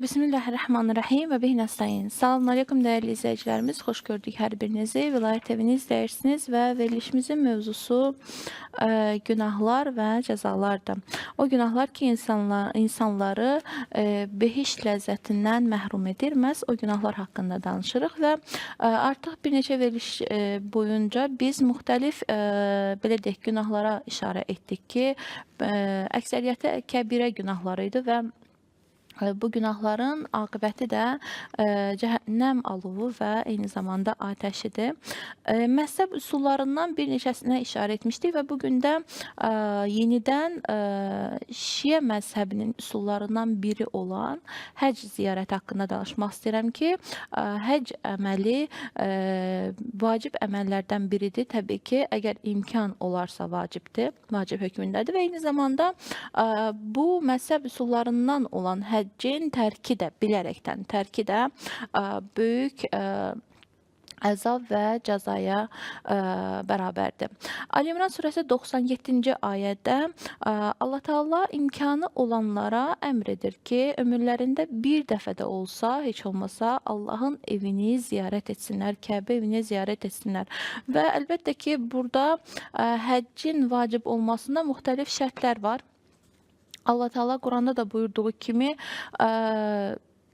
Bismillahirrahmanirrahim və bihi nəstəyin. Salam aleyküm dəyərli izləyicilərimiz. Xoş gördük hər birinizi. Vilayət evini izləyirsiniz və verilişimizin mövzusu günahlar və cəzalardır. O günahlar ki, insanları behişt ləzzətindən məhrum edir. Məhz o günahlar haqqında danışırıq və artıq bir neçə veriliş boyunca biz müxtəlif belə deyək günahlara işarə etdik ki, əksəriyyəti kəbirə günahları idi və bu günahların aqibəti də cəhənnəm alovu və eyni zamanda atəşidir. Məzhəb üsullarından bir neçəsinə işarə etmişdik və bugün də yenidən Şiə məzhəbinin üsullarından biri olan həc ziyarəti haqqında danışmaq istəyirəm ki, həc əməli vacib əməllərdən biridir. Təbii ki, əgər imkan olarsa vacibdir, vacib hökmündədir və eyni zamanda bu məzhəb üsullarından olan həccin tərki də, bilərəkdən tərki də böyük əzab və cəzaya bərabərdir. Ali İmran surəsi 97-ci ayədə Allah Teala imkanı olanlara əmr edir ki, ömürlərində bir dəfə də olsa, heç olmasa Allahın evini ziyarət etsinlər, Kəbə evini ziyarət etsinlər. Və əlbəttə ki, burada həccin vacib olmasında müxtəlif şərtlər var. Allah Teala Quranda da buyurduğu kimi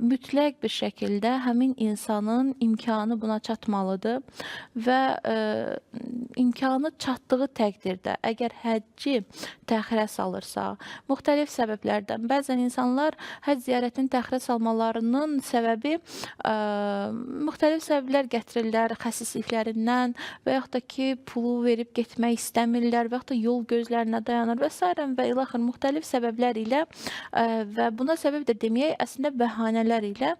mütləq bir şəkildə həmin insanın imkanı buna çatmalıdır və imkanı çatdığı təqdirdə əgər həcci təxirə salırsa, müxtəlif səbəblərdən, bəzən insanlar həcc ziyarətini təxirə salmalarının səbəbi müxtəlif səbəblər gətirirlər, xəsisliklərindən və yaxud da ki, pulu verib getmək istəmirlər və yaxud da yol gözlərinə dayanır və s. və ilaxır müxtəlif səbəblər ilə və buna səbəb də deməyək, əslində bəhanələr ilə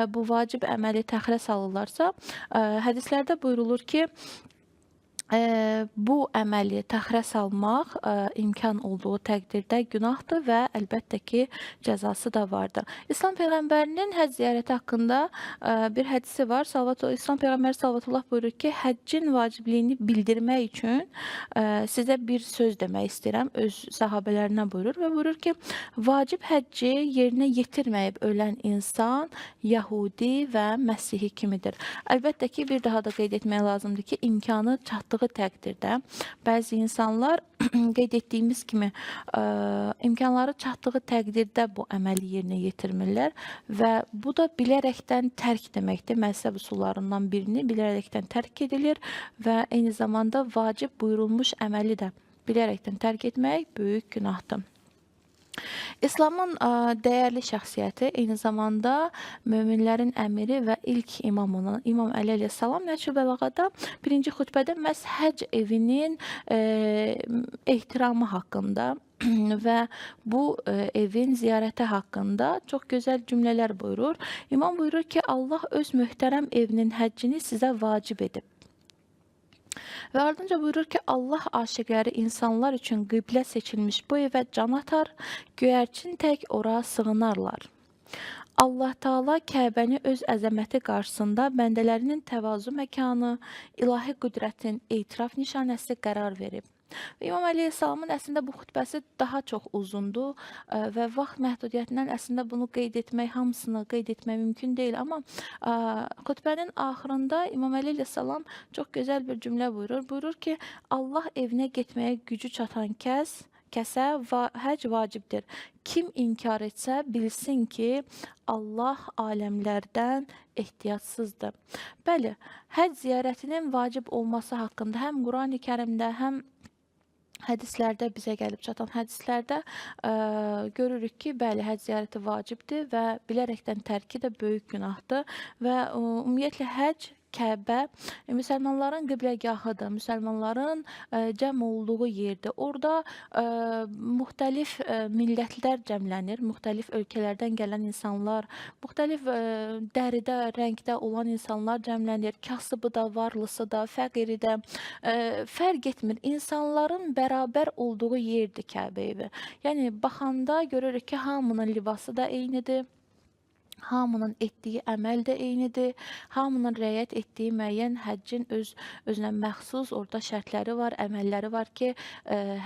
bu vacib əməli təxirə salırlarsa, hədislərdə buyurulur ki, bu əməli təxirə salmaq imkan olduğu təqdirdə günahdır və əlbəttə ki, cəzası da vardır. İslam Peyğəmbərinin həcc ziyarəti haqqında bir hədisi var. İslam Peyğəmbəri sallallahu buyurur ki, həccin vacibliyini bildirmək üçün sizə bir söz demək istəyirəm. Öz sahabələrinə buyurur və buyurur ki, vacib həcci yerinə yetirməyib ölən insan Yahudi və Məsihi kimidir. Əlbəttə ki, bir daha da qeyd etmək lazımdır ki, imkanı çatdığı təqdirdə bəzi insanlar qeyd etdiyimiz kimi imkanları çatdığı təqdirdə bu əməli yerinə yetirmirlər və bu da bilərəkdən tərk deməkdir. Məzhəb üsullarından birini bilərəkdən tərk edilir və eyni zamanda vacib buyurulmuş əməli də bilərəkdən tərk etmək böyük günahdır. İslamın dəyərli şəxsiyyəti, eyni zamanda möminlərin əmiri və ilk imam olan İmam Əli əleyhissalam Nəçü Bəlağada birinci xütbədə məhz həcc evinin ehtiramı haqqında və bu evin ziyarəti haqqında çox gözəl cümlələr buyurur. İmam buyurur ki, Allah öz möhtərəm evinin həccini sizə vacib edib. Və ardınca buyurur ki, Allah aşiqləri insanlar üçün qiblə seçilmiş bu evə can atar, göyərçin tək ora sığınarlar. Allah Teala Kəbəni öz əzəməti qarşısında bəndələrinin təvazu məkanı, ilahi qüdrətin etiraf nişanəsi qərar verib. İmam Əleyhisselamın əslində bu xütbəsi daha çox uzundur və vaxt məhdudiyyətindən əslində bunu qeyd etmək, hamısını qeyd etmək mümkün deyil. Amma xütbənin axırında İmam Əleyhisselam çox gözəl bir cümlə buyurur. Buyurur ki, Allah evinə getməyə gücü çatan kəsə həcc vacibdir. Kim inkar etsə bilsin ki, Allah aləmlərdən ehtiyatsızdır. Bəli, həcc ziyarətinin vacib olması haqqında həm Qurani Kərimdə, həm hədislərdə bizə gəlib çatan hədislərdə görürük ki, bəli, həcc ziyarəti vacibdir və bilərəkdən tərki də böyük günahdır və ümumiyyətlə həcc Kəbə müsəlmanların qibləgahıdır, müsəlmanların cəm olduğu yerdir. Orada müxtəlif millətlər cəmlənir, müxtəlif ölkələrdən gələn insanlar, müxtəlif dəridə, rəngdə olan insanlar cəmlənir. Kasıbı da, varlısı da, fəqiri də fərq etmir. İnsanların bərabər olduğu yerdir Kəbə evi. Yəni, baxanda görürük ki, hamının libası da eynidir. Hamının etdiyi əməl də eynidir. Hamının riayət etdiyi müəyyən həccin özünə məxsus orada şərtləri var, əməlləri var ki,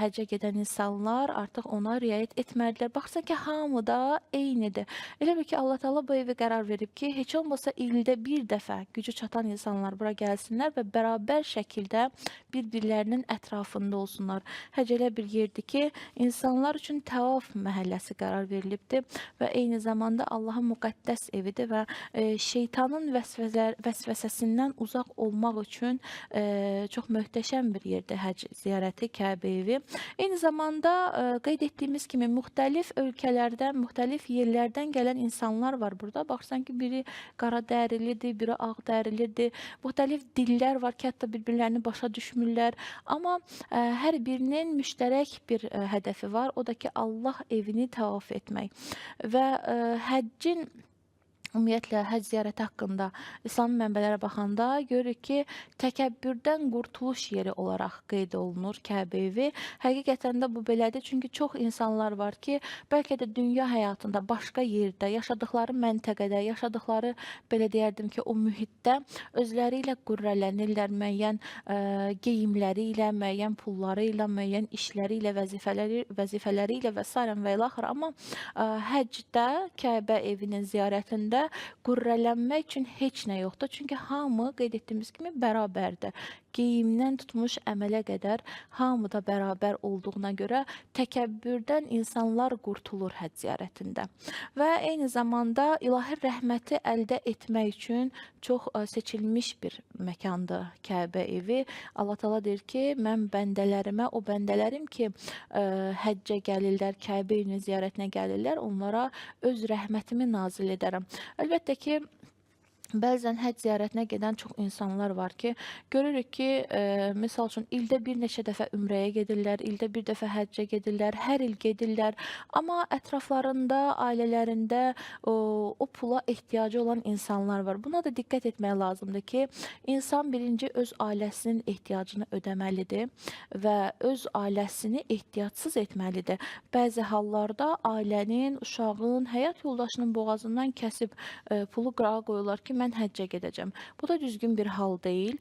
həccə gedən insanlar artıq ona riayət etməlidirlər. Baxsan ki, hamı da eynidir. Elə bil ki, Allah Taala bu evi qərar verib ki, heç olmasa ildə bir dəfə gücü çatan insanlar bura gəlsinlər və bərabər şəkildə bir-birlərinin ətrafında olsunlar. Həcc elə bir yerdir ki, insanlar üçün təvaf məhəlləsi qərar verilibdir və eyni zamanda Allahın müqəddəs evidir və şeytanın vəsvəsəsindən uzaq olmaq üçün çox möhtəşəm bir yerdir həcc ziyarəti, Kəbə evi. Eyni zamanda qeyd etdiyimiz kimi müxtəlif ölkələrdən, müxtəlif yerlərdən gələn insanlar var burada. Baxsan ki, biri qara dərilidir, biri ağ dərilidir. Müxtəlif dillər var ki, hətta bir-birlərini başa düşmürlər. Amma hər birinin müştərək bir hədəfi var. O da ki, Allah evini təvaf etmək. Və həccin ümumiyyətlə həcc ziyarəti haqqında İslami mənbələrə baxanda görürük ki, təkəbbürdən qurtuluş yeri olaraq qeyd olunur Kəbə evi. Həqiqətən də bu belədir, çünki çox insanlar var ki, bəlkə də dünya həyatında, başqa yerdə, yaşadıkları məntəqədə, yaşadıkları belə deyərdim ki, o mühitdə özləri ilə qürrələnirlər, müəyyən geyimləri ilə, müəyyən pulları ilə, müəyyən işləri ilə, vəzifələri ilə və s. və ilə axır. Amma həccdə, Kəbə evinin ziyarətində qürrələnmək üçün heç nə yoxdur. Çünki hamı qeyd etdiyimiz kimi bərabərdir. Geyimdən tutmuş əmələ qədər hamı da bərabər olduğuna görə təkəbbürdən insanlar qurtulur həcc ziyarətində. Və eyni zamanda ilahi rəhməti əldə etmək üçün çox seçilmiş bir məkandır Kəbə evi. Allah Taala deyir ki, mən bəndələrimə, o bəndələrim ki, həccə gəlirlər, Kəbə evinin ziyarətinə gəlirlər, onlara öz rəhmətimi nazil edərəm. Əlbəttə ki, bəzən həcc ziyarətinə gedən çox insanlar var ki, görürük ki, misal üçün ildə bir neçə dəfə ümrəyə gedirlər, ildə bir dəfə həccə gedirlər, hər il gedirlər. Amma ətraflarında, ailələrində o pula ehtiyacı olan insanlar var. Buna da diqqət etmək lazımdır ki, insan birinci öz ailəsinin ehtiyacını ödəməlidir və öz ailəsini ehtiyacsız etməlidir. Bəzi hallarda ailənin, uşağın, həyat yoldaşının boğazından kəsib pulu qırağa qoyurlar ki, mən həccə gedəcəm. Bu da düzgün bir hal deyil.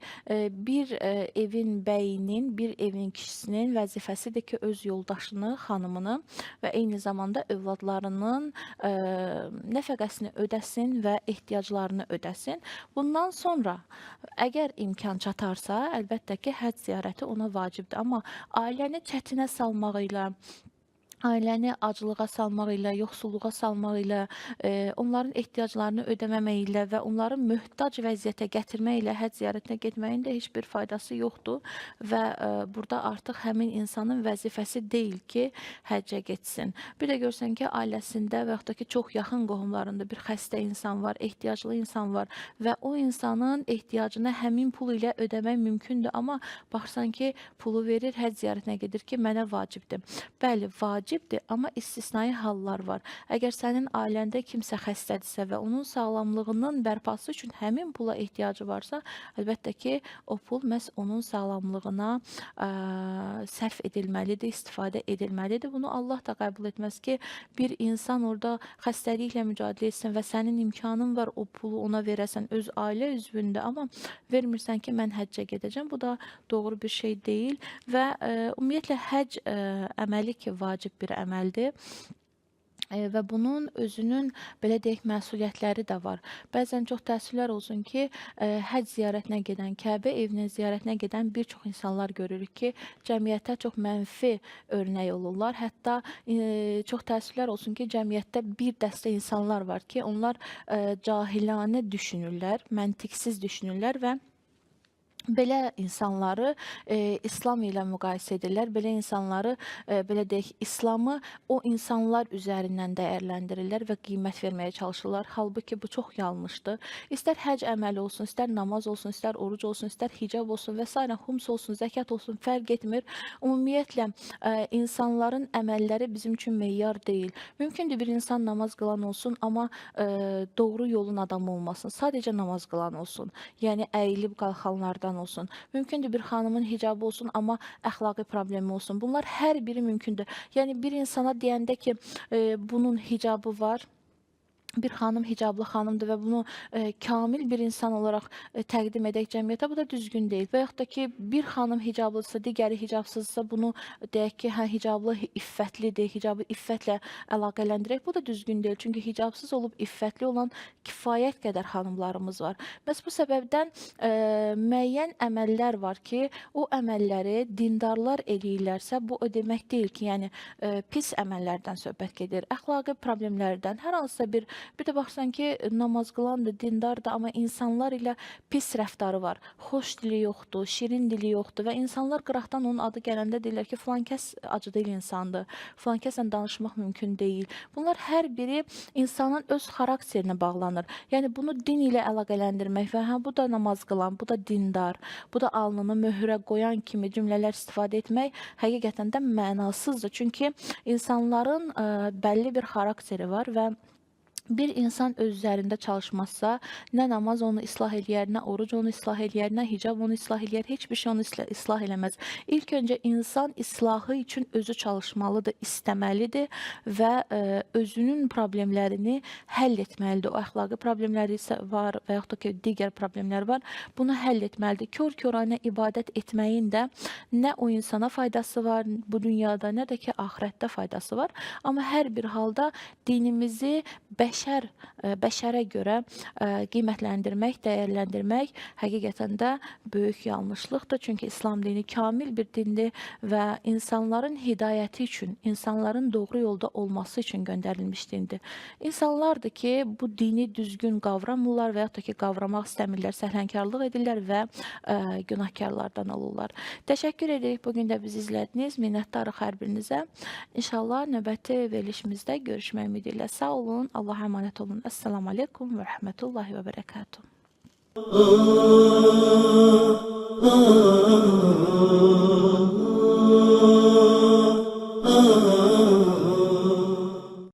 Bir evin bəyinin, bir evin kişisinin vəzifəsidir ki, öz yoldaşını, xanımını və eyni zamanda övladlarının nəfəqəsini ödəsin və ehtiyaclarını ödəsin. Bundan sonra əgər imkan çatarsa, əlbəttə ki, həcc ziyarəti ona vacibdir. Amma ailəni çətinə salmaq ilə, ailəni acılığa salmaq ilə, yoxsulluğa salmaq ilə, onların ehtiyaclarını ödəməmək ilə və onları möhtac vəziyyətə gətirmək ilə həcc ziyarətinə getməyin də heç bir faydası yoxdur və burada artıq həmin insanın vəzifəsi deyil ki, həccə getsin. Bir də görsən ki, ailəsində və yaxud da ki, çox yaxın qohumlarında bir xəstə insan var, ehtiyaclı insan var və o insanın ehtiyacını həmin pul ilə ödəmək mümkündür. Amma baxsan ki, pulu verir, həcc ziyarətinə gedir ki, mənə vacibdir. Bəli, vacibdir, amma istisnai hallar var. Əgər sənin ailəndə kimsə xəstədirsə və onun sağlamlığının bərpası üçün həmin pula ehtiyacı varsa, əlbəttə ki, o pul məhz onun sağlamlığına sərf edilməlidir, istifadə edilməlidir. Bunu Allah da qəbul etməz ki, bir insan orada xəstəliklə mücadilə etsin və sənin imkanın var o pulu ona verəsən öz ailə üzvündə, amma vermirsən ki, mən həccə gedəcəm. Bu da doğru bir şey deyil və ümumiyyətlə həcc əməli ki, vacib bir əməldir. Və bunun özünün, belə deyək, məsuliyyətləri də var. Bəzən çox təəssüflər olsun ki, həcc ziyarətinə gedən, Kəbə evinin ziyarətinə gedən bir çox insanlar görürük ki, cəmiyyətə çox mənfi örnək olurlar. Hətta çox təəssüflər olsun ki, cəmiyyətdə bir dəstə insanlar var ki, onlar cahilanə düşünürlər, məntiqsiz düşünürlər və belə insanları İslam ilə müqayisə edirlər. Belə insanları, belə deyək, İslamı o insanlar üzərindən dəyərləndirirlər və qiymət verməyə çalışırlar. Halbuki bu çox yanlışdır. İstər həcc əməli olsun, istər namaz olsun, istər oruc olsun, istər hicab olsun və s. Xums olsun, zəkat olsun, fərq etmir. Ümumiyyətlə, insanların əməlləri bizim üçün meyyar deyil. Mümkündür bir insan namaz qılan olsun, amma doğru yolun adamı olmasın. Sadəcə namaz qılan olsun. Yəni, əyilib qalxanlardan olsun. Mümkündür bir xanımın hicabı olsun, amma əxlaqi problemi olsun. Bunlar hər biri mümkündür. Yəni bir insana deyəndə ki, bunun hicabı var, bir xanım hicablı xanımdır və bunu kamil bir insan olaraq təqdim edək cəmiyyətə, bu da düzgün deyil. Və yaxud da ki, bir xanım hicablıdırsa, digəri hicabsızsa, bunu deyək ki, hə hicablı iffətlidir, hicabı iffətlə əlaqələndirək, bu da düzgün deyil. Çünki hicabsız olub iffətli olan kifayət qədər xanımlarımız var. Bəs bu səbəbdən müəyyən əməllər var ki, o əməlləri dindarlar eləyirlərsə, bu o demək deyil ki, yəni pis əməllərdən söhbət gedir, əxlaqi problemlərdən, hər hansısa bir də baxsan ki, namaz qılandır, dindardır, amma insanlar ilə pis rəftarı var. Xoş dili yoxdur, şirin dili yoxdur və insanlar qıraqdan onun adı gələndə deyirlər ki, filan kəs acıdil insandır, filan kəslə danışmaq mümkün deyil. Bunlar hər biri insanın öz xarakterinə bağlanır. Yəni bunu din ilə əlaqələndirmək və hə bu da namaz qılan, bu da dindar, bu da alnını möhrə qoyan kimi cümlələr istifadə etmək həqiqətən də mənasızdır. Çünki insanların bəlli bir xarakteri var və bir insan öz üzərində çalışmazsa, nə namaz onu islah eləyər, nə oruc onu islah eləyər, nə hicab onu islah eləyər, heç bir şey onu islah eləməz. İlk öncə insan islahı üçün özü çalışmalıdır, istəməlidir və özünün problemlərini həll etməlidir. O əxlaqi problemləri isə var və yaxud da ki, digər problemlər var. Bunu həll etməlidir. Kör-körənə ibadət etməyin də nə o insana faydası var bu dünyada, nə də ki, axirətdə faydası var. Amma hər bir halda dinimizi bəşərə görə qiymətləndirmək, dəyərləndirmək həqiqətən də böyük yanlışlıqdır. Çünki İslam dini kamil bir dindir və insanların hidayəti üçün, insanların doğru yolda olması üçün göndərilmiş dindir. İnsanlardır ki, bu dini düzgün qavramırlar və yaxud da ki, qavramaq istəmirlər, səhlənkarlıq edirlər və günahkarlardan olurlar. Təşəkkür edirik, bugün də bizi izlədiniz. Minnətdarıq hər birinizə. İnşallah növbəti verilişimizdə görüşmək ümidi ilə. Sağ olun, Allah'a emanet olun. Esselamu Aleyküm ve Rahmetullahi ve Berekatuhu.